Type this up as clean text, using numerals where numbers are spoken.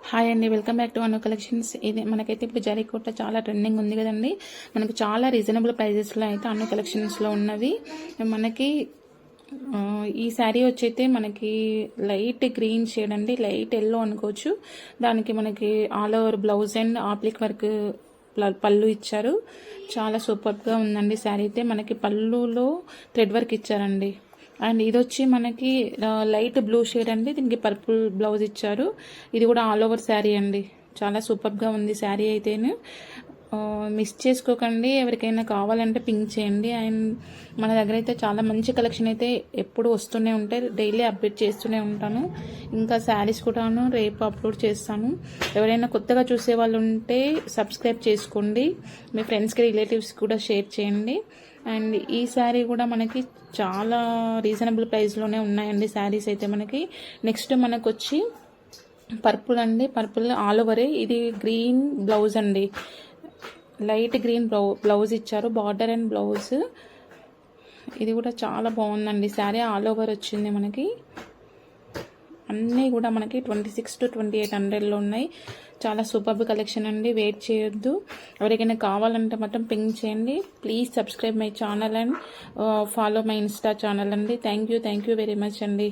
Hi అండి, welcome back to Anu collections. ఇది మనకైతే ఇప్పుడు జరీకోట చాలా ట్రెండింగ్ ఉంది కదండి. మనకు చాలా రీజనబుల్ ప్రైజెస్లో అయితే అను కలెక్షన్స్లో ఉన్నవి. మనకి ఈ శారీ వచ్చైతే మనకి లైట్ గ్రీన్ షేడ్ అండి, లైట్ ఎల్లో అనుకోవచ్చు. దానికి మనకి all over blouse and ఆప్లిక్ work పళ్ళు ఇచ్చారు. చాలా సూపర్గా ఉందండి శారీ అయితే. మనకి పళ్ళులో థ్రెడ్ వర్క్ ఇచ్చారండి. అండ్ ఇది వచ్చి మనకి లైట్ బ్లూ షేడ్ అండి, దీనికి పర్పుల్ బ్లౌజ్ ఇచ్చారు. ఇది కూడా ఆల్ ఓవర్ శారీ అండి. చాలా సూపర్గా ఉంది శారీ అయితేనే. మిస్ చేసుకోకండి, ఎవరికైనా కావాలంటే పింక్ చేయండి. అండ్ మన దగ్గర అయితే చాలా మంచి కలెక్షన్ అయితే ఎప్పుడు వస్తూనే ఉంటాయి, డైలీ అప్డేట్ చేస్తూనే ఉంటాను. ఇంకా శారీస్ కూడాను రేపు అప్లోడ్ చేస్తాను. ఎవరైనా కొత్తగా చూసే వాళ్ళు ఉంటే సబ్స్క్రైబ్ చేసుకోండి, మీ ఫ్రెండ్స్కి రిలేటివ్స్ కూడా షేర్ చేయండి. అండ్ ఈ శారీ కూడా మనకి చాలా రీజనబుల్ ప్రైస్లోనే ఉన్నాయండి శారీస్ అయితే మనకి. నెక్స్ట్ మనకు వచ్చి పర్పుల్ అండి, పర్పుల్ ఆల్ ఓవరే. ఇది గ్రీన్ బ్లౌజ్ అండి, లైట్ గ్రీన్ బ్లౌజ్ ఇచ్చారు, బార్డర్ అండ్ బ్లౌజ్. ఇది కూడా చాలా బాగుందండి శారీ, ఆల్ ఓవర్ వచ్చింది మనకి. అన్నీ కూడా మనకి 26 to 2800లో ఉన్నాయి. చాలా సూపర్బ్ కలెక్షన్ అండి, వెయిట్ చేయొద్దు. ఎవరికైనా కావాలంటే మాత్రం పింక్ చేయండి. Please subscribe my channel and follow my Insta channel అండి. థ్యాంక్ యూ వెరీ మచ్ అండి.